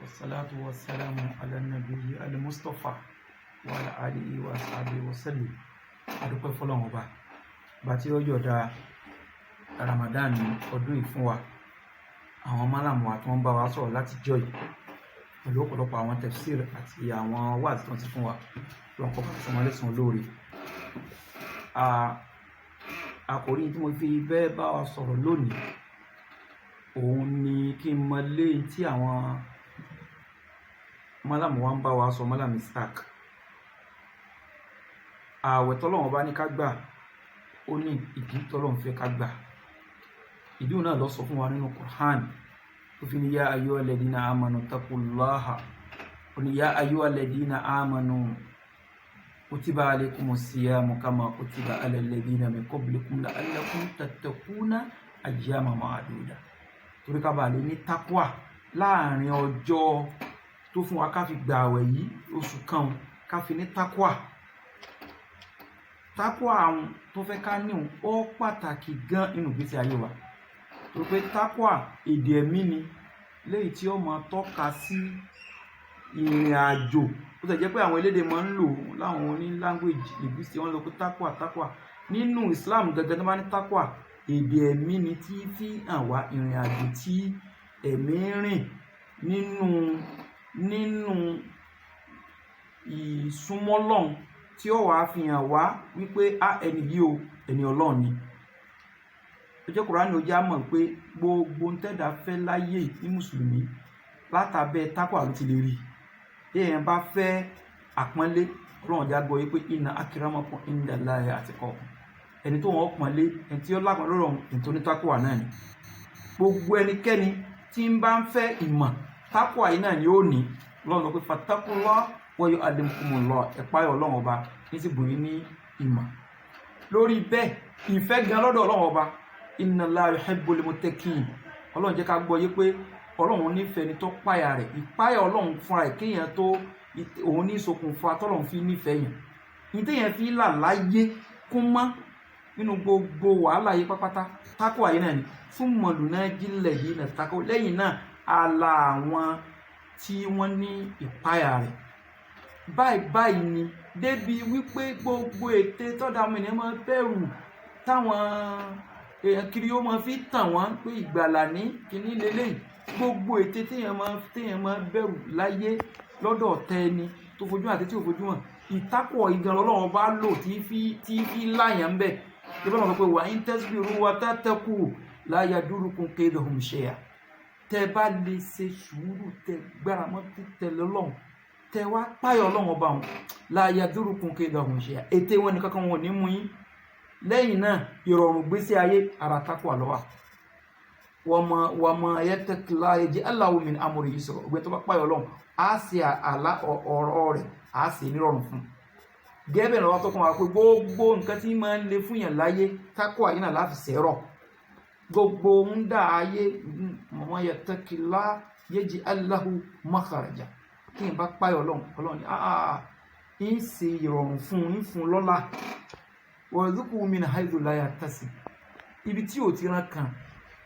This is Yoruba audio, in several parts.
والصلاة والسلام على النبي المصطفى وعلى آله وصحبه وسلم. adúpẹ́ fọ́lọ́run ọba bá tí ó yọ̀dá Ramadan ọdún yìí fún wa, àwọn málàmù wa tí wọ́n bá wa sọ̀rọ̀ láti jọ́ yìí pẹ̀lú ọ̀pọ̀lọpọ̀ àwọn tafsir àti àwọn wáàsí tó ti fún wa lọ́n kọ́ fún wọn lẹ́sùn olóore. Àkòrí tí mo fi bẹ́ẹ̀ bá wa sọ̀rọ̀ lónìí òun ni kí n mọ lé tí àwọn málàmù wa ń bá wa sọ, málàmù Ishaq. Ààwẹ̀ tọ́lọ́run bá ní ká gbà ó ní ìdí tọ́lọ́run fẹ́ ká gbà. ìdí náà ló sọ fún wa nínú Qur'an tó fi ní yá ayyuhal ladina amanu taqullaha, ó ní yá ayyuhal ladina amanu kutiba alaykumus siyamu kama kutiba alal ladina min qablikum la'allakum tattaquna ayyaman ma'duda. torí ká bàa lè ní takwa láàrin ọjọ́ tó fún wa ká fi gbà àwẹ̀ yìí oṣù kan, ká fi ní takwa àwọn tó fẹ́ ká ní ó pàtàkì gan nínú ìgbésí ayé wa. tó pé takwa èdè ẹ̀mí ni léyìí tí ó máa tọ́ka sí ìrìn àjò. ó sì jẹ́ pé àwọn elédè máa ń lò láwọn oní language linguist wọ́n lọ pé takwa nínú Islam gẹ́gẹ́ tó bá ní takwa èdè ẹ̀mí ni tí fi hàn wá ìrìn àjò tí ẹ̀mí rìn nínú ìsúnmọ́ Ọlọ́run, tí ó wàá fi hàn wá wípé ẹni yìí o ẹni Ọlọ́run ni. ọjọ́ Kùránì ó já mọ̀ pé gbogbo ń tẹ́dà fẹ́ láyé ní mùsùlùmí látàbẹ́ takwa ló ti lè rí. èèyàn bá fẹ́ àpọ́nlé, Ọlọ́run já gbọ́ yé pé inna akramakum indallahi atqakum. ẹni tó wọ́n pọ́nlé, ẹni tí ó lápọn lọ́rọ̀ ẹni tó ní takwa náà ni. gbogbo ẹnikẹ́ni tí ń bá ń fẹ́ ìmọ̀, takwa yìí náà ni ó ní. Ọlọ́run sọ pé fattaqullaha wa yu'allimukumullah, ẹ̀páyà Ọlọ́run ọba ní sì bùn yín ní ìmọ̀. lórí bẹ́ẹ̀ ìfẹ́ gan lọ́dọ̀ Ọlọ́run ọba, inna Allaha yuhibbul muttaqin. Ọlọ́run jẹ́ ká gbọ́ yé pé Ọlọ́run nífẹ̀ẹ́ ni tó páyà rẹ̀. ìpáyà Ọlọ́run fúnra ẹ̀ kéèyàn tó òun ní ìṣokùnfà tọ́lọ́run fi nífẹ̀ẹ́ yàn. ní téèyàn fi là láyé kún mọ́ nínú gbogbo wàhálà yìí pápátá takwa yìí náà ni. fún nunajjil ladhina taqaw, lẹ́yìn náà àlà àwọn tí wọ́n ní ìpáyà rẹ̀. báyìí ni débi wípé gbogbo ète tọ́da ọmọ ènìyàn máa bẹ̀rù, táwọn èèyàn kiri ó máa fi tàn wọ́n pé ìgbàlà ní kíní lélẹ́yìn. gbogbo ète téèyàn máa bẹ̀rù láyé lọ́dọ̀ ọ̀tá ẹni tó fojú àti tí ò fojú hàn, ìtakọ̀ ìgan Ọlọ́run bá lò tí fi láyàn ń bẹ̀. ìbọn náà sọ pé wa in tasbiru wa tattaqu la yadurukum kayduhum shay'a. tẹ bá lè ṣe sùúrù, tẹ gbára mọ́ títẹ̀lé Ọlọ́run, tẹ wá páyọ̀ Ọlọ́run ọba wọn, la yadurukum kayduhum shay'a. ète wọn nìkan kan wọn ò ní mú yín. lẹ́yìn náà ìrọ̀rùn gbésí ayé ara takwa ló wà. wa ma yattaqillaha yaj'al lahu min amrihi yusra. ògbẹ́ tó bá páyọ̀ Ọlọ́run á ṣe àlá ọ̀rọ̀ rẹ̀ á ṣe nírọ̀rùn fún un. gẹ́gẹ́ lọ́wọ́ tó kàn wá pé gbogbo nǹkan tí máa ń le fún yàn láyé takwa yìí náà láfi ṣẹ́rọ̀. gbogbo ń dà ayé wa yattaqillaha yaj'al lahu makhraja. kí n bá páyọ̀ Ọlọ́run ní ń ṣe ìrọ̀rùn fún un, ń fún un lọ́lá. warzuqhu min haythu la yahtasib. ibi tí ò ti rán kan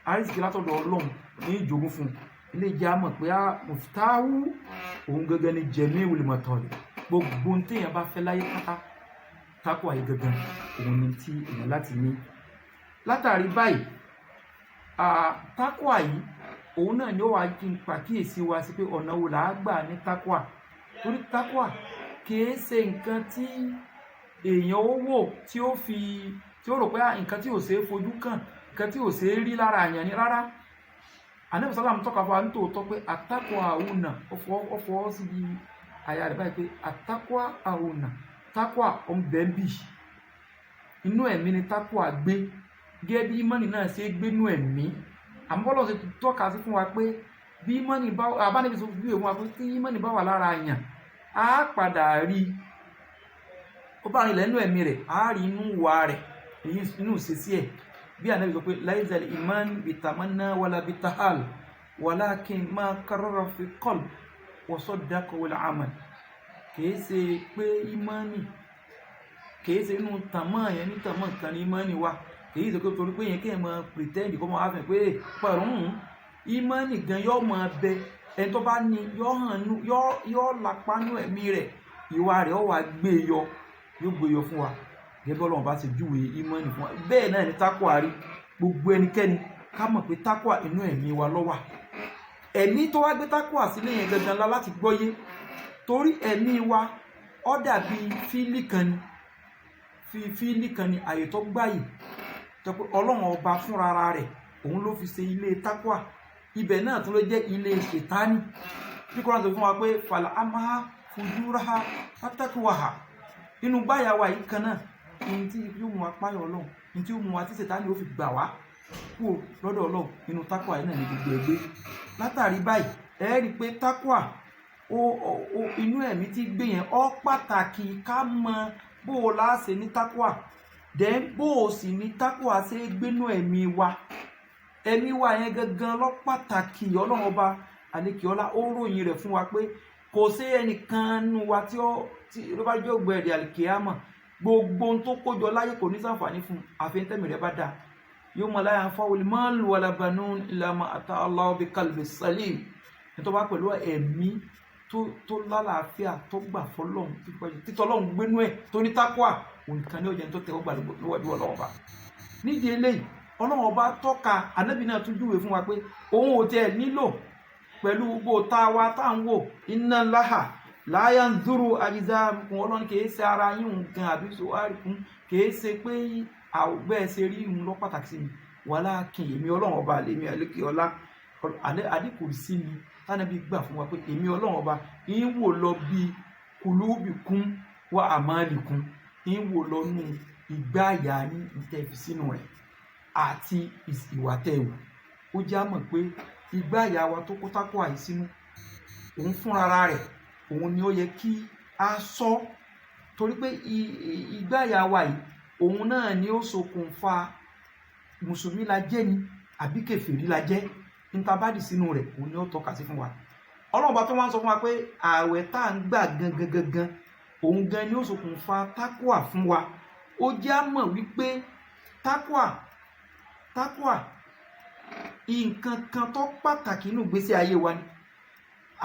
àrísìkí látọ̀dọ̀ Ọlọ́run ní ìjogún fún un. ilé ìjà mọ̀ pé muftahu òun gẹ́gẹ́ ní jami'ul matalib. gbogbo ohun téèyàn bá fẹ́ láyé pátá takwa yìí gẹ́gẹ́ òun ni tí èèyàn láti ní. látàrí báyìí takwa yìí òun náà ni ó wà kí n pàkíyèsí wa sí pé ọ̀nà wo là á gbà ní takwa. torí takwa kìí ṣe nǹkan tí èèyàn ó wò tí ó rò pé nǹkan tí ò ṣeé fojú kàn, nǹkan tí ò ṣeé rí lára àyàn ni rárá. Ànábì sálàm tọ́ka fún wa ní tòótọ́ pé àtakwa àwùnà ó fọwọ́ síbi àyà rẹ̀ báyìí pé àtakwa àwùnà, takwa ọ̀nbẹ́ńbì inú ẹ̀mí ni takwa gbé, gẹ́gẹ́ bí ìmánì náà ṣe gbé inú ẹ̀mí. àmọ́bọ́lọ́ ṣe tọ́ka sí fún wa pé bí ìmánì bá abánibí sọ fún wa pé tí ìmánì bá wà lára àyàn á padà rí, ó bá rìn lẹ́nu ẹ̀mí rẹ̀ á rí inú wa rẹ̀, inú ìṣesí ẹ̀. bí Ànábì sọ pé laysal iman bitamanna wala bitahal walakin ma qarrara fi qalb wa saddaqa wal amal. kìí ṣe pé ìmánì, kìí ṣe inú tàmọ́ yẹn ní tàmọ́ kan ní ìmánì wa. kìí ṣe pé torí pé yẹn kí ẹ máa pretend kó máa fẹ́ pé pẹ̀rún ìmánì gan yóò máa bẹ ẹni tó bá ní yọ hàn nú yọ lápá nú ẹ̀mí rẹ̀ ìwà rẹ̀ ó wá gbé yọ yóò gbé yọ fún wa gẹ́gẹ́ bí Ọlọ́run bá ṣe júwe ìmánì fún wa bẹ́ẹ̀ náà ni tákùwà rí gbogbo ẹnikẹ́ni ká mọ̀ pé tákùwà inú ẹ̀mí wa ló wà ẹ̀mí tó wá gbé tákùwà sílé yẹn gangan la láti gbọ́yé torí ẹ̀mí wa ó dàbí fílì kan ni àyè tó gbáyì tó pé Ọlọ́run ọba fúnra rẹ̀ òun ló fi ṣe ilé tákùwà ibẹ̀ náà tó ló jẹ́ ilé ṣètánì bí Kùránì sọ fún wa pé fàlà àmàhà fujuraha pátákùwàhà inú gbáyà wa yìí kan náà ní tí yóò mú wa páyọ̀ Ọlọ́run ní tí yóò mú wa tí ṣètánì ó fi gbà wá kúrò lọ́dọ̀ Ọlọ́run inú tákùwà yìí náà ní gbogbo ẹgbẹ́ látàrí báyìí ẹ rí i pé tákùwà inú ẹ̀mí tí gbé yẹn ó pàtàkì ká mọ bó o láṣẹ ní tákùwà then bó o sì ní tákùwà ṣe gbénú ẹ̀mí wa yẹn gangan ló pàtàkì Ọlọ́run ọba àlekèọlá ó ròyìn rẹ̀ fún wa pé kò sí ẹnìkan nínú wa tí ló bá jẹ́ ògbẹ́rẹ́ àlìkèámà gbogbo ohun tó kójọ láyé kò ní ṣàǹfààní fún àfihàn rẹ̀ bá dáa yóò mọ láyà fáwọn olùmọ́ọ̀lù wàlàbànú ìlànà àtà Allahu bi qalbi salim nítorí wá pẹ̀lú ẹ̀mí tó lálàáfíà tó gbà fọlọ́run títọ́ Ọlọ́run gbénú ẹ̀ tó ní tákùwà òǹkan ní ọjà tó tẹ̀wọ́ gbà lọ́wọ́dún Ọlọ́run ọba nídìí eléyìí Ọlọ́run ọba tọ́ka ànábì náà tún júwe fún wa pé òun ò tiẹ̀ nílò pẹ̀lú gbogbo tá wa tá ń wò inna Allaha la yanzuru ajzaakum Ọlọ́run kìí ṣe ara yín nǹkan àbí sọ́wárì fún kìí ṣe pé àwògbẹ́ ṣe rí ìhun lọ pàtàkì sí mi walakin èmi Ọlọ́run ọba lèmi àlékèọlá àdínkù sí mi tánàbí gbà fún wa pé èmi Ọlọ́run ọba ń wò lọ bí kulubikum wa amalikum ń wò lọ nù ìgbáyà ní ìtẹ̀fi sínú rẹ̀ àti ìwà tẹ̀wù ó já mọ̀ pé ìgbáyà wa tó kó tákùwà yìí sínú òun fúnra rẹ̀ òun ni ó yẹ kí a sọ torí pé ìgbáyà wa yìí òun náà ni ó ṣokùnfà mùsùlùmí la jẹ́ ni àbí kèfèrí la jẹ́ nítabádì sínú rẹ̀ òun ni ó tọ́ka sí fún wa Ọlọ́run bá tó wá ń sọ fún wa pé ààwẹ̀ tá à ń gbà gangan òun gan ni ó ṣokùnfà tákùwà fún wa ó já mọ̀ wípé tákùwà nǹkan kan tó pàtàkì nínú ìgbésí ayé wa ni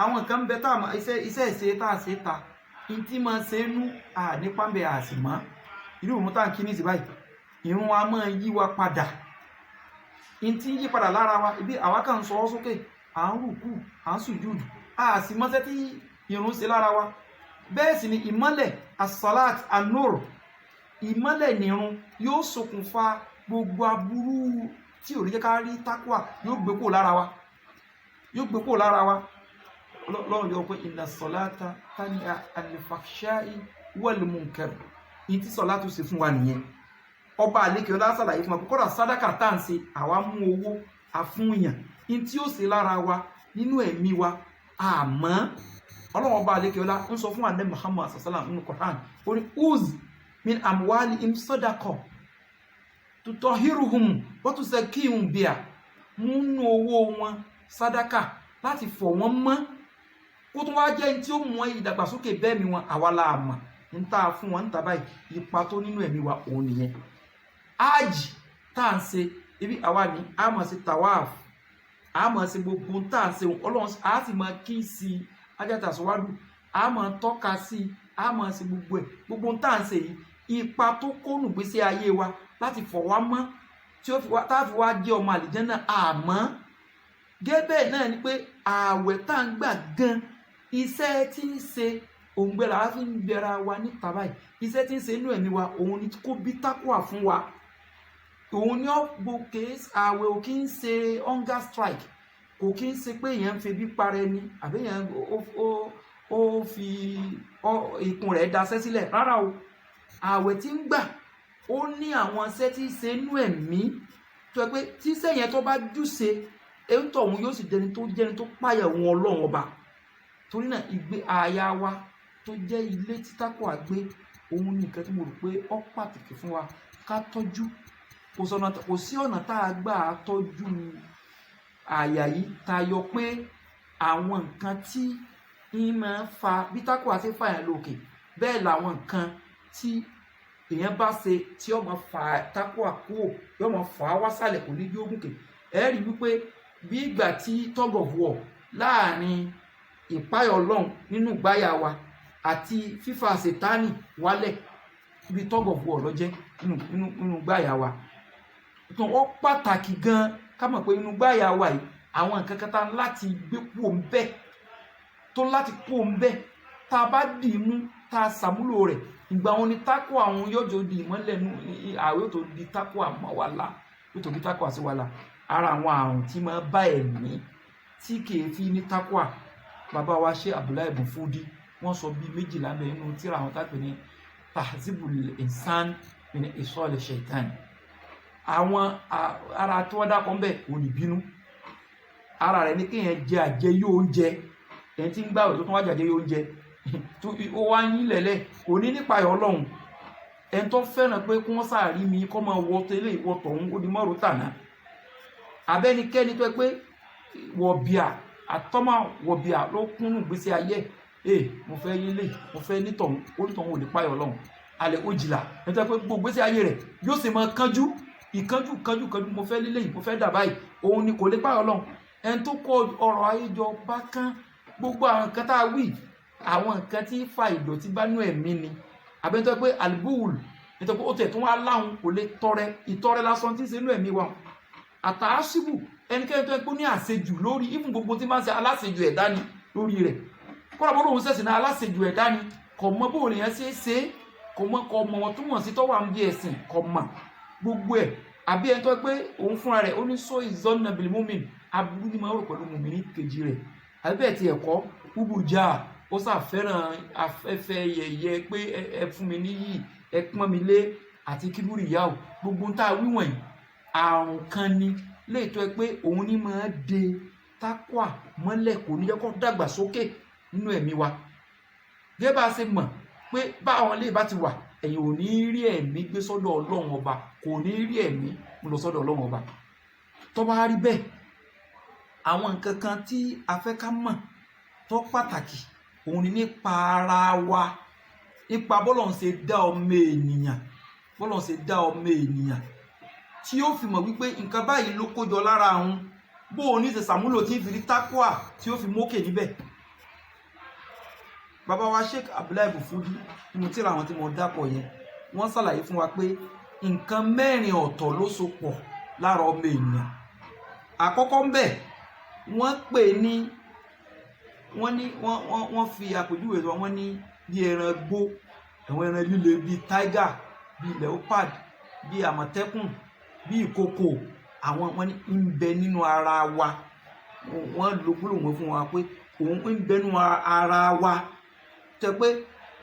àwọn nǹkan ń bẹ tá a iṣẹ́ ìṣe tá a ṣe ta ìtí máa ṣe nú nípa ń bẹ àsìmọ́ irú ìrun tá à ń kí ní ìsìn báyìí ìrun wa máa yí wa padà ìtí yí padà lára wa ibi àwa kàn ń sọ ọ́ sókè à ń rùkú à ń sùjúdù àsìmọ́sẹ́ tí ìrun ṣe lára wa bẹ́ẹ̀ sì ni ìmọ́lẹ̀ as-salat an-nur ìmọ́lẹ̀ nìrun yóò ṣokùnfà gbogbo aburú tí ò rí jẹ́ ká rí tákùwà yóò gbé kó lára wa lọ́rùn yóò pé inna as-salata tanha anil fahsha'i wal munkar ní tí sọ̀látù ṣe fún wa nìyẹn ọba àlékèọlá ṣàlàyé fún wa kódà sádàkà tá à ń ṣe àwa mú owó àfúnyàn ní tí ó ṣe lára wa nínú ẹ̀mí wa àmọ́ Ọlọ́run ọba àlékèọlá ń sọ fún ànábì Muhammad sallallahu nínú Qur'an ó ní uz min amwalihim sadaqa tutahhiruhum wa tuzakkihim biha múnú owó wọn sádàkà láti fọ̀ wọ́n mọ́ kó tún wá jẹ́ ní tí ó mú ìdàgbàsókè bẹ́ẹ̀ mi wọn àwa la mọ̀ ń tà fún wọn ń tà báyìí ipa tó nínú ẹ̀mí wa òun nìyẹn ájì tá à ń ṣe ibi àwa ní a máa ṣe tawaf a máa ṣe gbogbo tá à ń ṣe Ọlọ́run a sì máa kí sí i ajáta sọ́wádù a máa tọ́ka sí i a máa ṣe gbogbo tá à ń ṣe yìí ipa tó kónú gbèsè ayé wa láti fọ̀ wá mọ́ tí ó fi wá táàfi wá jẹ́ ọmọ àlìjẹ́nà àmọ́ gẹ́gẹ́ náà ni pé ààwẹ̀ tá à ń gbà gan iṣẹ́ tí ń ṣe òǹgbẹ làwa fi ń bẹ̀rẹ̀ wa níta báyìí iṣẹ́ tí ń ṣe inú ẹ̀mí wa òun ni kó bí tákùwà fún wa òun ni ọgbọ̀kẹ́ ààwẹ̀ ò kí ń ṣe hunger strike kò kí ń ṣe pé èèyàn ń fi bí parẹ́ ni àbí èèyàn ó fi ikùn rẹ̀ daṣẹ́ sílẹ̀ rárá o ààwẹ̀ tí ń gbà ó ní àwọn iṣẹ́ tí ń ṣe inú ẹ̀mí tó yẹ pé tí iṣẹ́ yẹn tó bá júṣe èyí tó òun yóò sì jẹni tó páyà òun Ọlọ́run ọba torí náà ìgbé àyà wa tó jẹ́ ilé tí tákùwà gbé òun nìkan tí mo rò pé ó pàtàkì fún wa ká tọ́jú kò sí ọ̀nà tá a gbà tọ́jú àyà yìí tayọ pé àwọn nǹkan tí ń máa fa bí tákùwà ṣe fàyàn lókè bẹ́ẹ̀ làwọn nǹkan tí èèyàn bá ṣe tí ó máa fà tákùwà kúrò yóò máa fà á wá sálẹ̀ kò ní yóò gùnkè ẹ rí wípé bí ìgbà tí tug of war láàrin ìpáyọ̀ Ọlọ́run nínú gbáyà wa àti fífa Sátánì wálẹ̀ ibi tug of war ló jẹ́ nínú gbáyà wa. tó wọ́n pàtàkì gan ká mọ̀ pé inú gbáyà wa yìí àwọn nǹkan kan tá láti gbé kúrò ń bẹ̀ tó láti kúrò ń bẹ̀ tá a bá dì í mú tá a ṣàmúlò rẹ̀ ìgbà wọn ni tákò àwọn yọjọ di ìmọ́lẹ̀ nù àwẹ̀ tó di tákò àmọ́ wa la yóò tó di tákò àti wa la ara àwọn àrùn tí máa bá ẹ̀mí tí kìí fi ní tákò à bàbá wa ṣe Abdullahi ibn Fudi wọ́n sọ bíi méjìlá bẹ́ẹ̀ nínú tíra àwọn tápẹ́ ní tahzibul insan min isal shaitan àwọn ara tí wọ́n dákọ̀ ń bẹ̀ kò ní bínú ara rẹ̀ ní kéèyàn jẹ àjẹyó oúnjẹ ẹni tí ń gbàwẹ̀ tó tún wá jàjẹyó oúnjẹ ó wá yín lẹ̀lẹ̀ kò ní nípa ẹ̀ Ọlọ́run ẹni tó fẹ́ràn pé kí wọ́n sáàrí mi kọ́ máa wọ tẹ́lẹ̀ ìwọ tọ̀hún ó di mọ́rò tàná abẹ́nikẹ́ni tó pé wọ̀bìà àtọ́mà wọ̀bìà ló kúnnù gbèsè ayé mo fẹ́ yílé mo fẹ́ nítọ̀hún onítọ̀hún ò ní páyọ̀ Ọlọ́run alẹ́ òjìlá ẹni tó pé gbogbo gbèsè ayé rẹ̀ yóò sì máa kánjú ìkánjú mo fẹ́ lílé yìí mo fẹ́ dà báyìí òun ni kò lè páyọ̀ Ọlọ́run ẹni tó kó ọrọ̀ ayé jọ bá kán gbogbo àwọn nǹkan tá a wí àwọn nǹkan tí fa ìdọ̀tí bá nú ẹ̀mí ni àbẹ́ntọ́ pé albúùlù nítorí pé ó tẹ̀ tó wá láhùn kò lè ìtọrẹ lásán tí ń ṣe nú ẹ̀mí wa àtàásíbù ẹnikẹ́ni tó pé ní àṣejù lórí ìfún gbogbo tí máa ń ṣe aláṣejù ẹ̀dá ni lórí rẹ̀ kọ́ra bó lóun ṣẹ̀ṣẹ̀ náà aláṣejù ẹ̀dá ni kò mọ bó lè yẹn ṣe kò mọ wọn túmọ̀ sí tọ́wọ́ àmì ẹ̀sìn kò mọ gbogbo ẹ̀ àbí ẹni tó pé òun fúnra rẹ̀ ó ní sọ ìzọ́nà bìlímùmìn aburú ni máa rò pẹ̀lú mùmìnì kejì rẹ̀ àbí bẹ́ẹ̀ ti ẹ̀kọ́ ubuja ó ṣàfẹ́ràn afẹ́fẹ́ yẹ̀yẹ́ pé ẹ fún mi níyì ẹ pọ́n mi lé àti kíbúrì ìyá ò gbogbo ń tá a wíwọ̀n yìí àrùn kan ni léètọ́ ẹ pé òun ní máa de tákwà mọ́lẹ̀ kò ní jẹ́ kó dàgbà sókè nínú ẹ̀mí wa gẹ́gẹ́ bá a ṣe mọ̀ pé báwọn ilé bá ti wà ẹ̀yin ò ní rí ẹ̀mí gbé sọ́dọ̀ Ọlọ́run ọba kò ní rí ẹ̀mí mú lọ sọ́dọ̀ Ọlọ́run ọba tó bá rí bẹ́ẹ̀ àwọn nǹkan kan tí a fẹ́ ká mọ̀ tó pàtàkì òun ni nípa ara wa nípa bọ́lọ́run ṣe dá ọmọ ènìyàn tí ó fi mọ̀ wípé nǹkan báyìí ló kójọ lára àwọn bó o ní ṣe ṣàmúlò tí ń fi rí tákùà tí ó fi mókè níbẹ̀. bàbá wa Sheikh Abdullahi ibn Fudi nínú tíra àwọn tí mo dápọ̀ yẹn wọ́n ṣàlàyé fún wa pé nǹkan mẹ́rin ọ̀tọ̀ ló so pọ̀ lára ọmọ ènìyàn. àkọ́kọ́ ń bẹ wọ́n pè ní wọ́n fi àpèjúwe lọ wọ́n ní bí ẹran gbó àwọn ẹran líle bíi tiger bíi leopard bíi àmọ̀tẹ́kùn bíi ìkòkò àwọn wọ́n ní ń bẹ nínú ara wa wọ́n lo gbólóhùn fún wa pé òun ń bẹ nínú ara wa tẹ́ pé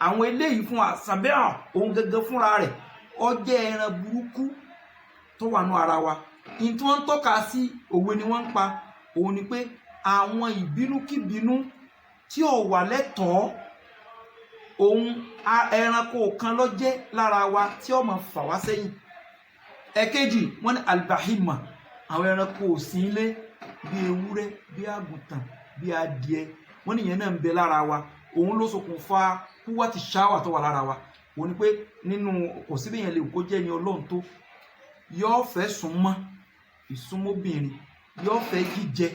àwọn eléyìí fún wa sàbẹ́hàn òun gẹ́gẹ́ fúnra rẹ̀ ó jẹ́ ẹran burúkú tó wà nínú ara wa ní tí wọ́n ń tọ́ka sí òwe ni wọ́n ń pa òun ni pé àwọn ìbínúkíbínú tí ò wà lẹ́tọ̀ọ́ òun ẹranko kan ló jẹ́ lára wa tí ó máa fà wá sẹ́yìn. ẹ̀kejì wọ́n ní albahima àwọn ẹranko òsìn ilé bí ewúrẹ́ bí àgùntàn bí adìẹ wọ́n ní ìyẹn náà ń bẹ lára wa òun ló ṣokùnfà kúwà ti ṣáwà tó wà lára wa òun ni pé nínú kò sí bí yẹn lè kó jẹ́ ní Ọlọ́run tó yóò fẹ́ súnmọ́ ìsúnmọ́bìnrin yóò fẹ́ jíjẹ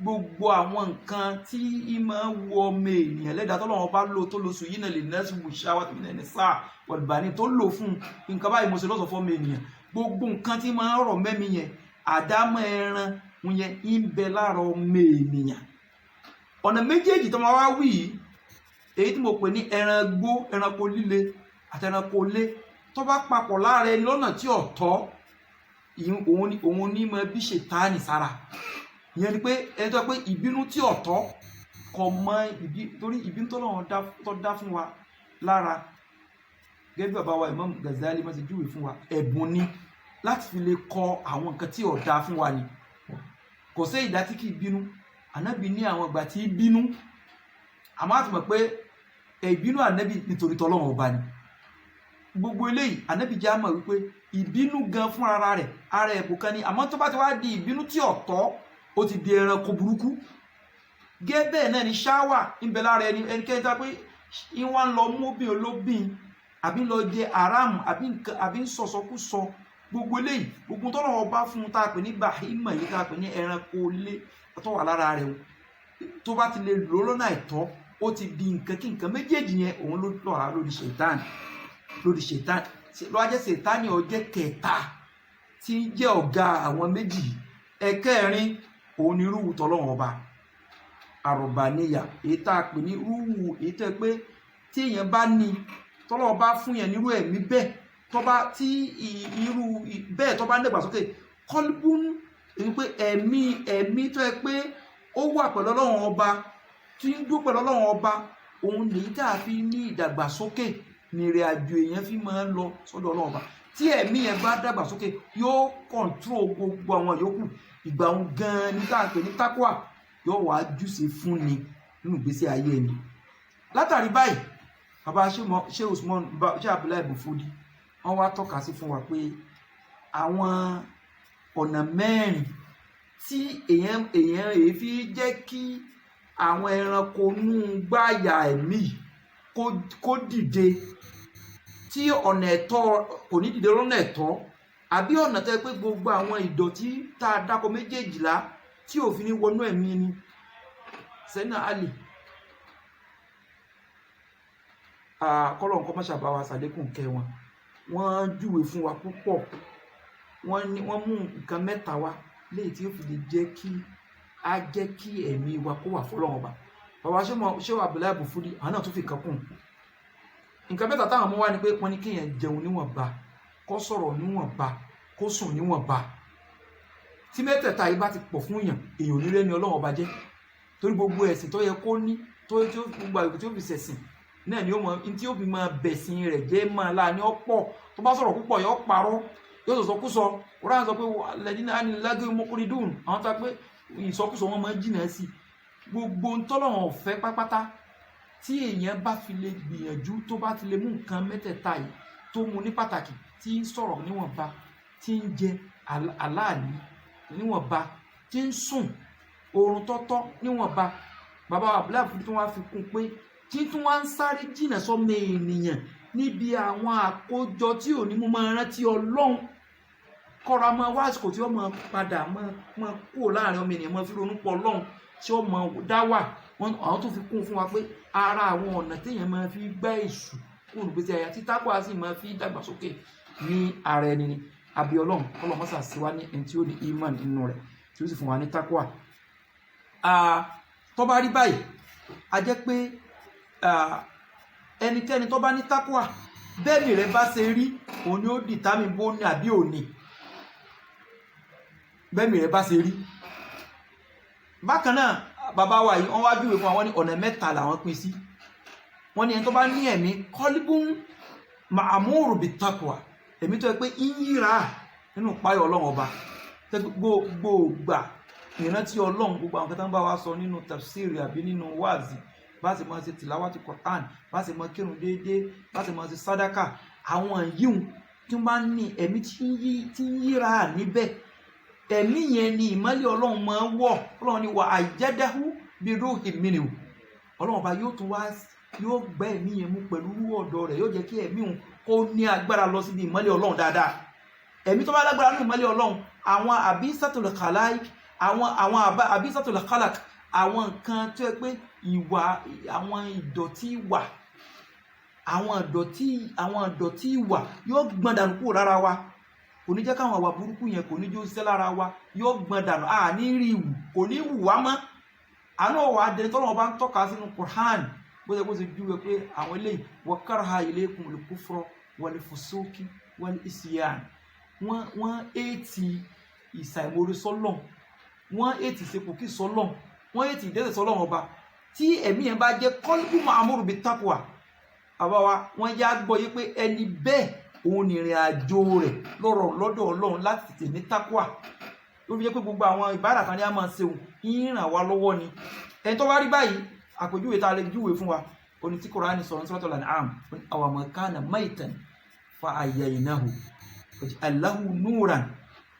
gbogbo àwọn nǹkan tí ìmọ̀ wọ ọmọ ènìyàn lẹ́dàá tọ́lọ́wọ́n bá lò tó lò sùn yìí náà lè nẹ́sù wùṣáwá tó ní sáà wọ̀lùbáni tó lò fún nǹkan báyìí mo ṣe lọ́sọ̀ fọ́mọ ènìyàn gbogbo nǹkan tí máa ń rọ̀ mẹ́mi yẹn àdámọ́ ẹran yẹn ń bẹ lára ọmọ ènìyàn. ọ̀nà méjèèjì tó máa wá wí yìí èyí tí mo pè ní ẹran gbó ẹranko líle àti ẹranko lé tó bá papọ̀ lára ẹni lọ́nà tí ò tọ́ òun ní mọ bí ṣètánì sára ìyẹn ni pé ẹni tó pé ìbínú tí ọ̀tọ̀ kò mọ torí ìbínú tó dá fún wa lára gẹ́gẹ́ bí bàbá wa Imam Ghazali máa ṣe júwe fún wa ẹ̀bùn ni láti fi lè kọ àwọn nǹkan tí ó dá fún wa ni kò sí ìdá tí kì í bínú ànábì ní àwọn ìgbà tí í bínú àmọ́ àti mọ̀ pé ìbínú ànábì nítorí tọ́lọ́run ọba ni gbogbo eléyìí ànábì já mọ̀ wípé ìbínú gan fún ara rẹ̀ ara ẹ̀bùn kan ni àmọ́ tó bá ti wá di ìbínú tí ọ̀tọ̀ ó ti di ẹranko burúkú gẹ́gẹ́ náà ni ṣáwà ń bẹ lára ẹnikẹ́ni tó pé ìwọ́n ń lọ móbìn olóbìn àbí lọ jẹ aráàmù àbí ń sọ̀sọ́kúsọ gbogbo eléyìí gbogbo tọ́lọ̀ ọba fún un tá a pè ní bahima yìí tá a pè ní ẹranko ilé tó wà lára rẹ̀ tó bá ti lè lò lọ́nà àìtọ́ ó ti di nǹkan kí nǹkan méjèèjì yẹn òun ló lọ́ra lórí ṣètánì lọ́wọ́ jẹ́ ṣètánì ó jẹ́ kẹta tí ń jẹ́ ọ̀gá àwọn méjì. ẹ̀kẹrin òun ni rúwù tọ́lọ́run ọba àrọ̀bàníyà èyí tá a pè ní rúwù èyí tó pé tí èèyàn bá ní tọ́lọ́run bá fún yẹn nírú ẹ̀mí bẹ́ẹ̀ tí irú bẹ́ẹ̀ tó bá ń dàgbàsókè kọ́lbún èyí pé ẹ̀mí tó yẹ pé ó wà pẹ̀lú ọlọ́run ọba tí ń dún pẹ̀lú ọlọ́run ọba òun nìyí tá a fi ní ìdàgbàsókè ní ìrìn àjò èèyàn fi máa ń lọ sọ́dọ̀ ọlọ́run ọba. tí ẹ̀mí yẹn bá dàgbàsókè yóò kọ̀ǹtró gbogbo àwọn yòókù. ìgbà òun gan-an ní tá a pè ní tákùwà yóò wá júṣe fún ni nínú ìgbésí ayé ẹni. látàrí báyìí bàbá ṣé Usman ṣé Abdullahi Bufudi wọ́n wá tọ́ka sí fún wa pé àwọn ọ̀nà mẹ́rin tí èèyàn èéfi jẹ́ kí àwọn ẹranko nú gbáyà ẹ̀mí kó dìde tí ọ̀nà ẹ̀tọ́ kò ní dìde lọ́nà ẹ̀tọ́ àbí ọ̀nà tẹ́ pé gbogbo àwọn ìdọ̀tí tá a dákọ méjèèjìlá tí òfin ní wọnú ẹ̀mí ni. Sẹ́nà Ali kọ́lọ̀ nǹkan mọ́ṣà bá wa ṣàlékún kẹ́ wọn wọ́n júwe fún wa púpọ̀ wọ́n mú nǹkan mẹ́ta wá léyìí tí ó fi lè jẹ́ kí ẹ̀mí wa kó wà fọlọ́wọ́n ba. bàbá ṣé Abdullahi Bufudi àwọn náà tún fi kan kún nǹkan mẹ́ta táwọn mú wá ni pé wọ́n ní kéèyàn jẹun níwọ̀nba kó sọ̀rọ̀ níwọ̀nba kó sùn níwọ̀nba. tí mẹ́tẹ̀ẹ̀ta yìí bá ti pọ̀ fún èèyàn nílé ni Ọlọ́run ọba jẹ́ torí gbogbo ẹ̀sìn tó yẹ kó ní gbogbo àgbẹ̀ tí ó fi ṣẹ̀sìn náà ni tí ó fi máa bẹ̀sìn rẹ̀ jẹ́ máa láàánú ọ̀pọ̀ tó bá sọ̀rọ̀ púpọ̀ yóò parọ́ yóò sọ̀sọ̀kúsọ Kùránì sọ pé lẹ́dínà á ní lágbé mọ́kúrídùn àwọn tó pé ìsọkúsọ wọn máa ń jìnà sí gbogbo ntọ́lọ́run ọ̀fẹ́ pápátá. tí èèyàn bá fi lè gbìyànjú tó bá ti lè mú nǹkan mẹ́tẹ̀ẹ̀ta yìí tó mú ní pàtàkì tí ń sọ̀rọ̀ níwọ̀nba tí ń jẹ aláàlí níwọ̀nba tí ń sùn oorun tọ́tọ́ níwọ̀nba. bàbá Abdullahi Bufudi tí wọ́n fi kún pé tí tí wọ́n ń sáré jìnà sọ́mọ ènìyàn níbi àwọn àkójọ tí ò ní mú máa rántí Ọlọ́run kọ́ra máa wá àsìkò tí ó máa padà máa kúrò láàrin ọmọ ènìyàn máa fi ronú pọ̀ Ọlọ́run tí ó máa dá wà. àwọn tó fi kún fún wa pé ara àwọn ọ̀nà téèyàn máa fi gbá èṣù kúrò nígbésí ayé tí tákùwà sì máa fi dàgbàsókè ní ara ẹni ni. àbí Ọlọ́run kọ́lọ́ mọ́sà sí wa ní ẹni tí ó ní iman nínú rẹ̀ tí ó sì fún wa ní tákùwà. tó bá rí báyìí a jẹ́ pé ẹnikẹ́ni tó bá ní tákùwà bẹ́ẹ̀ni rẹ̀ bá ṣe rí òun ni ó dìtámì bó ní àbí òní bẹ́ẹ̀ni rẹ̀ bá ṣe rí. bákan náà bàbá wa yìí wọ́n wá júwe fún àwọn ní ọ̀nà mẹ́ta làwọn pín sí. wọ́n ní ẹni tó bá ní ẹ̀mí kọ́líbùn ma'amuru bitakwa ẹ̀mí tó yẹ pé yíra nínú páyọ̀ Ọlọ́run ọba gbogbo gbà ìrántí Ọlọ́run gbogbo àwọn kẹta ń bá wa sọ nínú tafsiri àbí nínú wáàzì bá sì máa ṣe tìláwàtì Qur'an bá sì máa kírun déédéé bá sì máa ṣe sádàkà àwọn yíhun tí wọ́n bá ní ẹ̀mí tí ń yíra níbẹ̀ ẹ̀mí yẹn ni ìmọ́lẹ̀ Ọlọ́run máa ń wọ̀ Ọlọ́run ni wà àjẹ́dáhù bí ruhin minhu Ọlọ́run ọba yóò gbẹ́ ẹ̀mí yẹn mú pẹ̀lú ọ̀dọ̀ rẹ̀ yóò jẹ́ kí ẹ̀mí òun kó ní agbára lọ síbi ìmọ́lẹ̀ Ọlọ́run dáadáa. ẹ̀mí tó bá lágbára ní ìmọ́lẹ̀ Ọlọ́run àwọn àbísàtul khalaik àwọn àbísàtul khalaq àwọn nǹkan tó yẹ pé ìwà àwọn ìdọ̀tí ìwà àwọn ìdọ̀tí ìwà yóò gbọ̀n dànù kúrò lára wa kò ní jẹ́ káwọn àwà burúkú yẹn kò ní jó ṣiṣẹ́ lára wa yóò gbọ̀n dànù ní rí ìwù kò ní wù wá mọ́. àánú ọ̀wà adẹni tọ́lọ́wọ́ bá ń tọ́ka sínú Qur'an bó ṣe júwe pé àwọn eléyìí wa karaha ilaykumul kufra wal fusuqi wal isyan wọ́n ètì ìsàìmórí sọ́lọ̀ wọ́n ètì ìsepòkí sọ́lọ̀ wọ́n ètì ìdẹ́sẹ̀ sọ́lọ̀ ọba tí ẹ̀mí yẹn bá jẹ́ qalbu ma'muru bittaqwa àbáwá wọ́n yá gbọ́ yí pé ẹni bẹ́ẹ̀ òun ní ìrìn àjò rẹ̀ lọ́dọ̀ Ọlọ́run láti tètè ní tákùwà ló fi jẹ́ pé gbogbo àwọn ìbára kan ní a máa ṣeun ìrìn àwa lọ́wọ́ ni. ẹni tó bá rí báyìí àpèjúwe tá a lè júwe fún wa oní tí Kùránì sọ̀rọ̀ ní Suratul An'am awa man kana maytan fa ahyaynahu waja'alnahu nuran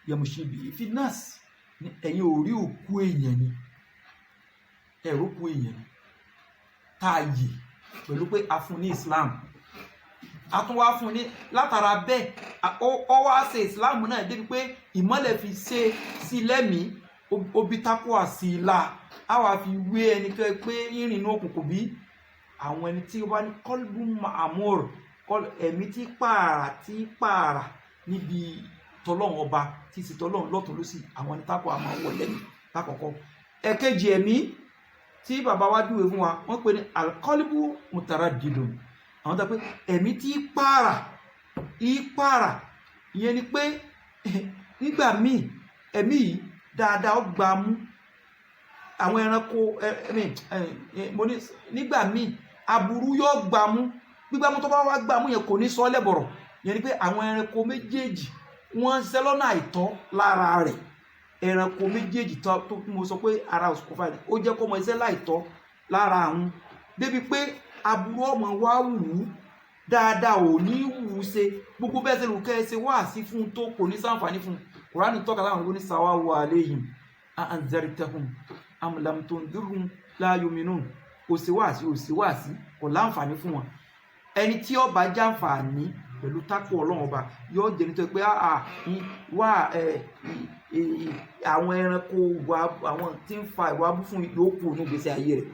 yamshi bihi fin nas ní ẹ̀yin orí òkú èèyàn ni ẹ̀rọ òkú èèyàn ni táàyè pẹ̀lú pé a fún ní Islam a tún wá fún ní látara bẹ́ẹ̀ ọ wá ṣe Islam náà débi pé ìmọ́lẹ̀ fi ṣe sí lẹ́mìí obi takwa sí la a wá fi wé ẹni tó pé ìrìn inú òkùnkùn bí àwọn ẹni tí ó bá ní kọlbù ma'amur ẹ̀mí tí pààrà níbi tọlọ́run ọba tí sì tọlọ́run lọ́tún lósì àwọn ẹni takwa máa wọlé ní lákọ̀ọ́kọ́. ẹ̀kejì ẹ̀mí tí bàbá wa júwe fún wa wọ́n pè ní alkọlbù mutaraddidun àwọn tó pé ẹ̀mí tí pààrà ìyẹn ni pé nígbà míì ẹ̀mí yìí dáadáa ó gbà mú àwọn ẹranko mo ní nígbà míì aburú yóò gbà mú gbígbàmú tó bá wá gbà mú yẹn kò ní sọ lẹ́bọ̀rọ̀ yẹn ni pé àwọn ẹranko méjèèjì wọ́n ń ṣe lọ́nà àìtọ́ lára rẹ̀ ẹranko méjèèjì tó mo sọ pé ara òsùkò fàdé ó jẹ́ kó mọ iṣẹ́ láìtọ́ lára àwọn débi pé aburú ọmọ wa wù ú dáadáa ò ní wù ú ṣe gbogbo bẹ́ẹ̀ ṣe lù kẹ́ ẹ ṣe wá sí fún un tó kò ní ṣàǹfààní fún un Kùránì tọ́ka láwọn ìwé ní sawawu alayhim a anzartahum am lam tundirhum la yu'minun òsíwàsí kò láǹfààní fún wọn. ẹni tí ó bá jàǹfààní pẹ̀lú tákù Ọlọ́run ọba yóò jẹ́ nítorí pé àwọn ẹranko àwọn tí ń fa ìwà abú fún yòókù ní ìgbésí ayé rẹ̀.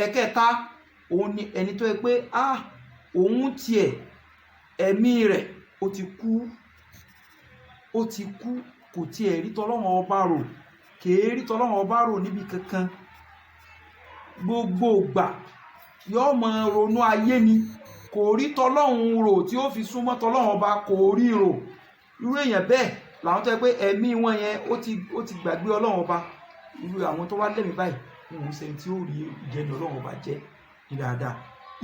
ẹ̀kẹta òun ni ẹni tó yẹ pé òun tiẹ̀ ẹ̀mí rẹ̀ ó ti kú kò tiẹ̀ rí tọ́lọ́run ọba rò kèé rí tọ́lọ́run ọba rò níbi kankan gbogbo ìgbà yóò máa ronú ayé ni kò rí tọ́lọ́run rò tí ó fi súnmọ́ tọ́lọ́run ọba kò rí rò. irú èèyàn bẹ́ẹ̀ làwọn tó yẹ pé ẹ̀mí wọn yẹn ó ti gbàgbé Ọlọ́run ọba. irú àwọn tó wá lẹ́mí báyìí òun ṣe tí ó rí ìjẹni Ọlọ́run ọba jẹ́ ní dáadáa.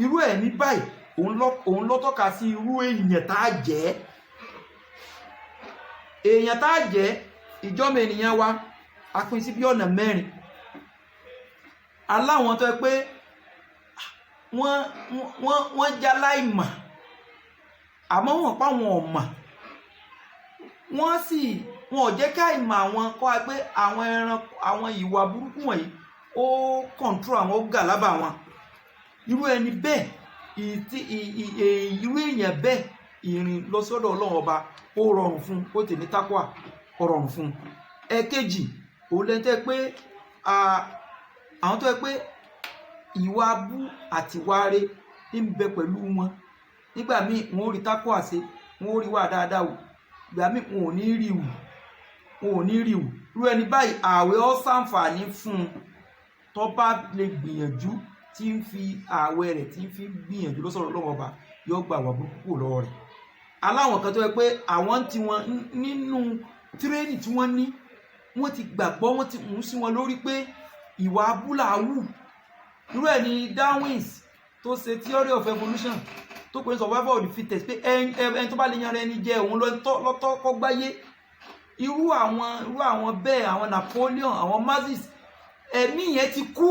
irú ẹ̀mí báyìí òun ló tọ́ka sí irú èèyàn tá a jẹ́. èèyàn tá a jẹ́ ìjọ́mọ ènìyàn wa a pín sí bí ọ̀nà mẹ́rin. aláwọn tó yẹ pé wọ́n já láìmọ̀ àmọ́ wọ́n pa wọn ọ̀mà wọn ò jẹ́ ká ìmọ̀ àwọn kọ́ pé àwọn ẹran àwọn ìwà burúkú wọ̀nyí ó kọ̀ǹtró àwọn ó gà lábà wọn. irú ẹni bẹ́ẹ̀ irú èèyàn bẹ́ẹ̀ ìrìn lọ sọ́dọ̀ Ọlọ́run ọba ó rọrùn fún ó tẹ̀ ní tákùà ó rọrùn fún. ẹ̀kejì òun lẹ́tẹ̀ pé àwọn tó yẹ pé ìwà abú àti wáre ń bẹ pẹ̀lú wọn nígbà míì wọn ò rí tákùà ṣe wọn ò rí wà dáadáa wò ìgbà míì wọn ò ní rí wù irú ẹni báyìí ààwẹ̀ ó ṣàǹfààní fún un tó bá lè gbìyànjú tí ń fi ààwẹ̀ rẹ̀ tí ń fi gbìyànjú lọ́sọ̀rọ̀ lọ́wọ́ ọba yóò gba àwà burúkú lọ́wọ́ rẹ̀. aláwọn kan tó yẹ pé àwọn tí wọn nínú tírẹ́nì tí wọ́n ní wọ́n ti gbàgbọ́ wọ́n ti mú sí wọn lórí pé ìwà abúlà wù. irú ẹ̀ ni Darwin tó ṣe theory of evolution tó pè ní survival of the fittest pé ẹni tó bá lè yan ẹni jẹ òun lọ́tọ́ kọ́ gbáyé. irú àwọn bẹ́ẹ̀ àwọn Napoleon àwọn Mazis ẹ̀mí yẹn ti kú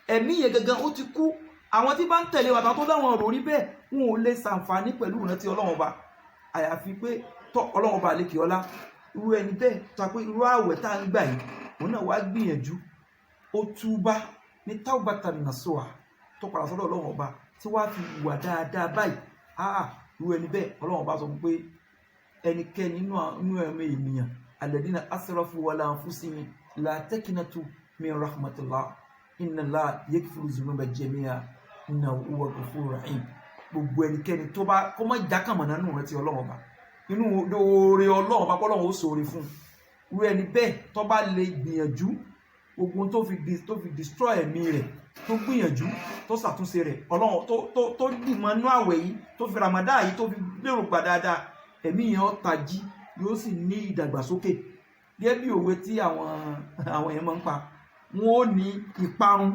ẹ̀mí yẹn gangan ó ti kú. àwọn tí bá ń tẹ̀lé wàtà tó dáwọn ọ̀rọ̀ rí bẹ́ẹ̀ wọn ò lè ṣàǹfààní pẹ̀lú ìrántí Ọlọ́run ọba àyàfi pé tọ́ Ọlọ́run ọba àlékè ọlá. irú ẹni bẹ́ẹ̀ tó pé irú àwẹ̀ tá à ń gbà yìí òun náà wá gbìyànjú ó túbá ní taubatan nasuha tó padà sọ́dọ̀ Ọlọ́run ọba tí wàá fi wà dáadáa báyìí irú ẹni bẹ́ẹ̀ Ọlọ́run ọba sọ pé ẹnikẹ́ni nínú ẹ̀mí ènìyàn alladina asrafu ala anfusihim la taqnatu min rahmatillah inna Allaha yaghfiru dhunuba jami'a innahu huwa ghafurur rahim. gbogbo ẹnikẹ́ni tó bá kọ́ mọ́ jákàmọ̀ nánú rẹ̀ ti Ọlọ́run ọba inú oore Ọlọ́run ọba pọ́lọ́run ó sóore fún irú ẹni bẹ́ẹ̀ tó bá lè gbìyànjú ogun tó fi destroy ẹ̀mí rẹ̀ tó gbìyànjú tó ṣàtúnṣe rẹ̀ Ọlọ́run tó dìmọ̀ inú àwẹ̀ yìí tó fi Ramadan yìí tó fi lérò pa dáadáa ẹ̀mí yẹn ó tají yóò sì ní ìdàgbàsókè. gẹ́gẹ́ bí òwe tí àwọn yẹn máa ń pa wọn ó ní ìparun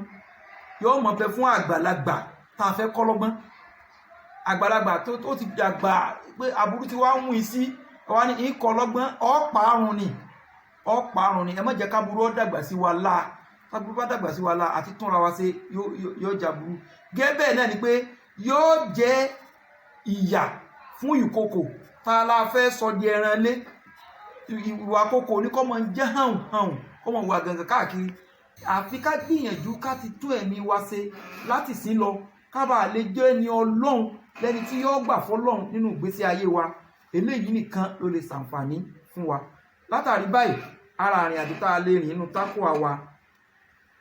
yóò mọ̀ pé fún àgbàlagbà tá a fẹ́ kọ́ lọ́gbọ́n àgbàlagbà tó ti dàgbà pé aburú ti wá ń wí sí wa ní ìkọ́ lọ́gbọ́n ọ̀parun ni ẹ má jẹ́ káburú ó dàgbà sí wa láà káburú bá dàgbà sí wa láà àti túnra wa ṣe yóò jàburú. gẹ́gẹ́ bẹ́ẹ̀ náà ni pé yóò jẹ́ ìyà fún ìkòkò tá a la fẹ́ sọ di ẹran lé ìwà kòkò ní kọ́ mọ̀ ń jẹ́ hàn kọ́ mọ̀ wà gàngàn káàkiri. àfi ká gbìyànjú ká ti tún ẹ̀mí wa ṣe láti sí lọ ká bàa lè jẹ́ ẹni Ọlọ́run lẹ́ni tí yóò gbà fọ́lọ́run nínú ìgbésí ayé wa eléyìí nìkan ló lè ṣàǹfààní fún wa. látàrí báyìí ara àrìn àjò tá a lè rìn nínú tákùwà wa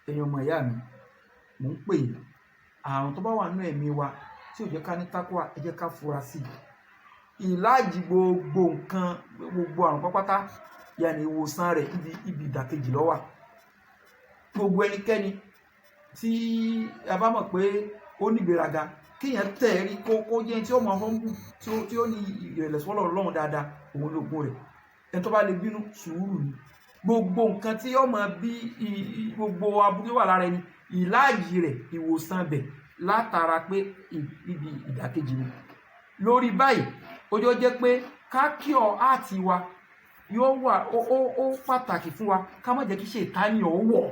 èèyàn ọmọ ìyá mi mò ń pè yín àrùn tó bá wà nínú ẹ̀mí wa tí ò jẹ́ ká ní tákùwà ẹ jẹ́ ká fura sí ìlàjì gbogbo nǹkan gbogbo àrùn pápátá yàní ìwòsàn rẹ̀ ibi ìdàkejì ló wà. Gbogbo ẹnikẹ́ni tí a bá mọ̀ pé ó ní ìgbéraga kéèyàn tẹ̀ rí kó jẹ́ tí ó mọ humble tí ó ní ìrẹ̀lẹ̀ sọ́lọ̀ Ọlọ́run dáadáa òun lóògùn rẹ̀. Ẹni tó bá lè bínú sùúrù ni gbogbo nǹkan tí ó mọ bí gbogbo aburú wà lára ẹni ìlàjì rẹ̀ ìwòsàn bẹ̀ látara pé ibi ìdàkejì ni. Lórí báyìí ojú jẹ́ pé ká kí ọ àti wa yóò wà ó pàtàkì fún wa ká má jẹ́ kí Ṣẹ̀tánì ó wọ̀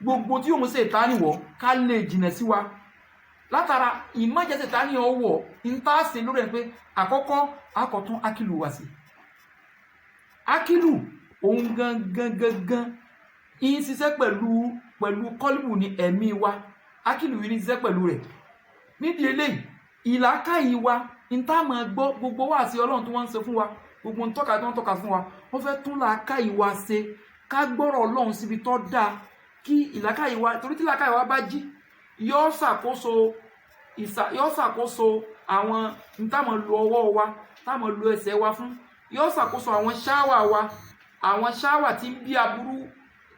gbogbo tí òun Ṣẹ̀tánì wọ̀ ká lè jìnà sí wa látara ìmọ̀jẹ̀ Ṣẹ̀tánì ó wọ̀ ń tá ṣe lórí ẹ̀ pé àkọ́kọ́ akọ̀tún akílù wá sí akílù òun gangan ń ṣiṣẹ́ pẹ̀lú kọ́lùbù ní ẹ̀mí wa akílù yìí ń ṣiṣẹ́ pẹ̀lú rẹ̀ nídìí eléyìí ìlàkàyè wa ń tá máa gbọ́ gbogbo wá sí Ọlọ́run tí wọ́n ń ṣe fún wa gbogbo ń tọ́ka tí wọ́n tọ́ka fún wa wọ́n fẹ́ tún làákàyè wa ṣe ká gbọ́rọ̀ Ọlọ́run síbi tó dáa kí ìlàkàyè wa torí tí ìlàkàyè wa bá jí yóò ṣàkóso àwọn ń tá máa lo ọwọ́ wa tá máa lo ẹsẹ̀ wa fún yóò ṣàkóso àwọn ṣáwà tí ń bí aburú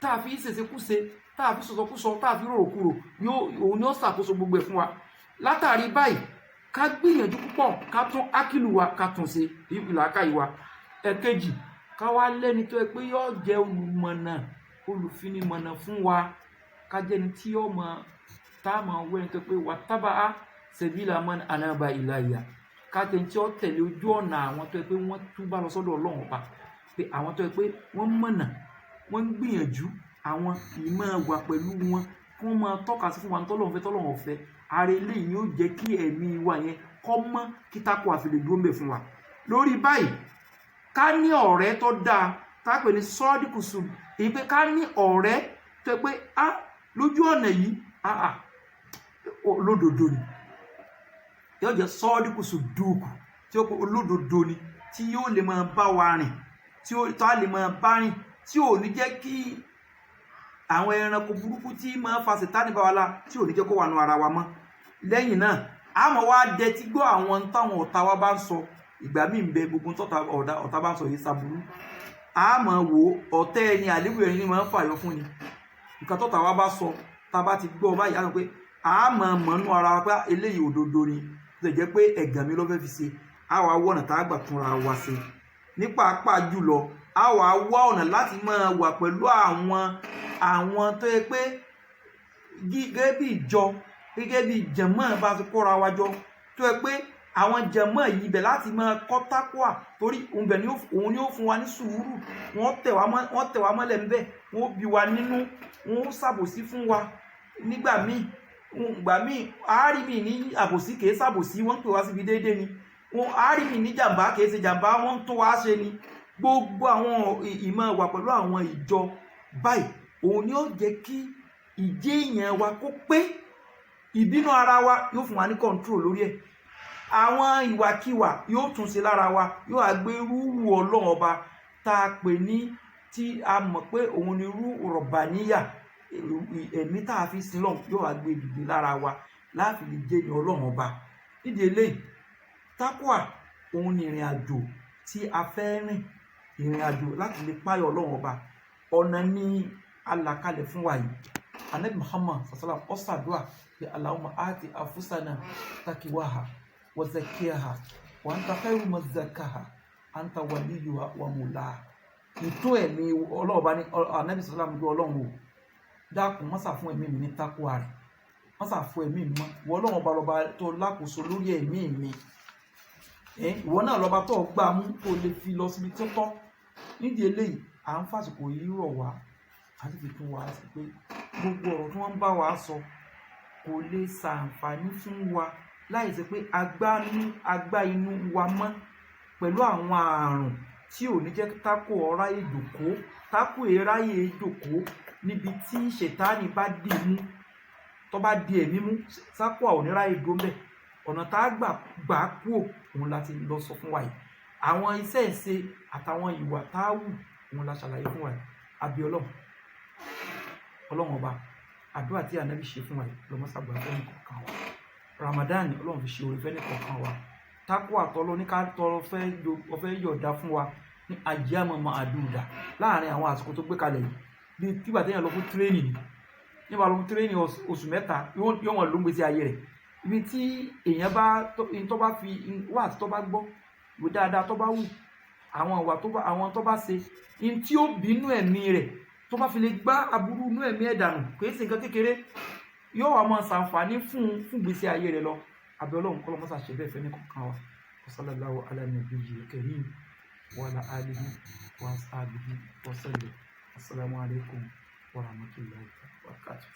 tá a fi ṣèṣekúṣe tá a fi sọ̀sọ̀kúsọ tá a fi rorokúrò òun ni ó ṣàkóso gbogbo ẹ̀ fún wa látàrí báyìí ká gbìyànjú púpọ̀ ká tún ákìlù wa ká tún ṣe ìlàkàyè wa. Ẹ̀kejì ká wá lẹ́ni tó yẹ pé yóò jẹ́ olùmọ̀nà olùfinimọ̀nà fún wa ká jẹ́ni tí yóò mọ̀ tá a mọ̀ wẹ́ni tó pé wà tábà á sabila man anaba ilayya ká jẹ́ni tí ó tẹ̀lé ojú ọ̀nà àwọn tó yẹ pé wọ́n túbà lọ sọ́dọ̀ Ọlọ́run ọba pé àwọn tó yẹ pé wọ́n mọ̀nà wọ́n ń gbìyànjú àwọn ìmọ̀ wà pẹ̀lú wọn kí wọ́n máa tọ́ka sí fún wa tọ́lọ́run fẹ́ tọ́lọ́run ọ̀fẹ́ ààrẹ eléyìí yóò jẹ́ kí ẹ̀mí wa yẹn kọ́ mọ́ kí tákù àfilẹ̀ dúró ń bẹ̀ fún wa. Lórí báyìí ká ní ọ̀rẹ́ tó dáa tá a pè ní sọ́ọ́dìkùsù èyí pé ká ní ọ̀rẹ́ tó pé lójú ọ̀nà yìí olódodo ni yóò jẹ́ sọ́ọ́dìkùsù dùkù tí ó pé olódodo ni tí yóò lè máa bá wa rìn tí a lè máa bá rìn tí ò ní jẹ́ kí àwọn ẹranko burúkú tí máa fa Ṣẹ̀tánì bá wa la tí ò ní jẹ́ kó wà nù ara wa mọ́. Lẹ́yìn náà àmọ́ wá dẹtí gbọ́ àwọn táwọn ọ̀tá wa bá ń sọ ìgbà míì ń bẹ gbogbo ọ̀tá bá ń sọ yìí ṣàbùrú àmọ́ wò ọ̀tẹ́ ẹni àlébù ẹni máa ń fàyọ fún ni nǹkan tọ́ta wa bá sọ tá a bá ti gbọ́ báyìí á sọ pé àmọ́ mọ̀nú ara wa pé eléyìí òdodo ni tó jẹ́ pé ẹ̀gàn mi ló fẹ́ fi ṣe àwa wọ̀nà tá a gbà túnra wa ṣe ní pàápàá jùlọ àwa wá ọ̀nà láti máa wà pẹ̀lú àwọn tó yẹ pé gẹ́gẹ́ bí ìjọ gẹ́gẹ́ bí jẹ̀mọ́ bá ti kóra wa jọ tó yẹ pé àwọn jẹ̀mọ́ yìí bẹ̀ láti máa kọ́ tákùà torí òun ni ó fún wa ní sùúrù wọ́n tẹ̀ wá mọ́lẹ̀ ńbẹ̀ wọ́n bí wa nínú wọ́n ṣàbòsí fún wa nígbà míì àárí mi ní àbòsí kìí ṣàbòsí wọ́n pè wá síbi déédéé ni àárí mi ní jàǹbá kìí ṣe jàǹbá wọ́n tó wá ṣe ni gbogbo àwọn ìmọ̀ wà pẹ̀lú àwọn ìjọ báyìí òun ni ó jẹ́ kí ìjẹ́ èèyàn wa kó pé ìbínú ara wa yóò fún wa ní control lórí ẹ̀ àwọn ìwàkiwà yóò tún ṣe lára wa yóò àgbé rúurú Ọlọ́run ọba tá a pè ní tí a mọ̀ pé òun ni rú rọ̀bàníyà ẹ̀mí tá a fi sin lọ́hùn yóò àgbé dìde lára wa láti lè jẹ́ ní Ọlọ́run ọba. Nídìí eléyìí tákùà òun ni ìrìn àjò tí a fẹ́ rìn ìrìn àjò láti lè páyọ̀ Ọlọ́run ọba ọ̀nà ní alákalẹ̀ fún wa yìí Ànábì Muhammad sallam ó ṣàdúà pé Allahumma ati anfusana takiwaha wa zakkiha wa anta khairu man zakkaha anta waliyuha wa mawlaha. Ìtún ẹ̀mí ọlọ́ọ̀bá ní Ànábì sallam gbé Ọlọ́run wò dákun mọ́sà fún ẹ̀mí mi ní tákùà rẹ̀ mọ́sà fún ẹ̀mí mi mọ́ wọ Ọlọ́run ọba lọ́ba tó lákòóso lórí ẹ̀mí mi ìwọ náà lọ́ba tó gbà mú tó lè fi lọ síbi tó tọ́. Nídìí eléyìí à ń fàsìkò yìí rọ̀ wá àti fi tún wá sí pé gbogbo ọ̀rọ̀ tí wọ́n ń bá wa sọ kò lè ṣàǹfààní fún wa láì ṣe pé agbá inú wa mọ́ pẹ̀lú àwọn àrùn tí ò ní jẹ́ tákò ọ̀ráyè jòkó tákò ẹ̀ráyè jòkó níbi tí Ṣẹ̀tánì bá dì mú tó bá di ẹ̀mí mú sákò àwòníráyè dó mbẹ̀ ọ̀nà tá a gbà kúò òun láti lọ sọ fún wa yìí àwọn iṣẹ́ ìṣe àtàwọn ìwà tá a wù wọn la ṣàlàyé fún wa àbí ọlọ́run ọba àdúrà tí ànábì ṣe fún wa lọ́mọ́sàgbà fẹ́ni kọ̀ọ̀kan wa Ramadan ọlọ́run fi ṣe orí fẹ́ni kọ̀ọ̀kan wa tákù àtọ́lọ́ ní ká tọrọ fẹ́ yọ̀ọ̀dá fún wa ní àjẹmọ́mọ́ àdúrà láàrin àwọn àsìkò tó gbé kalẹ̀ yìí bí tígbà téèyàn lọ fún tírénì nígbà lọ fún tírénì oṣù mẹ́ta yóò wọn ló ń gbèsè ayé rẹ̀ ibi tí èèyàn bá tó bá fi wá àti tó bá gbọ́ ìwé dáadáa tó bá wù àwọn ìwà tó bá ṣe in tí ó bínú ẹ̀mí rẹ̀ tó bá fi lè gbá aburú inú ẹ̀mí ẹ̀ dànù kò é ṣe nǹkan kékeré yóò wá máa ṣàǹfààní fún gbèsè ayé rẹ̀ lọ àbí Ọlọ́run kọ́ lọ́mọ́sà ṣe bẹ́ẹ̀ fẹ́ ní kọ̀ọ̀kan wa sallallahu ala nabiyyil karim wa ala alihi wa ashabihi wa sallam. Assalamu alaikum wa rahmatullahi wa barakatuh.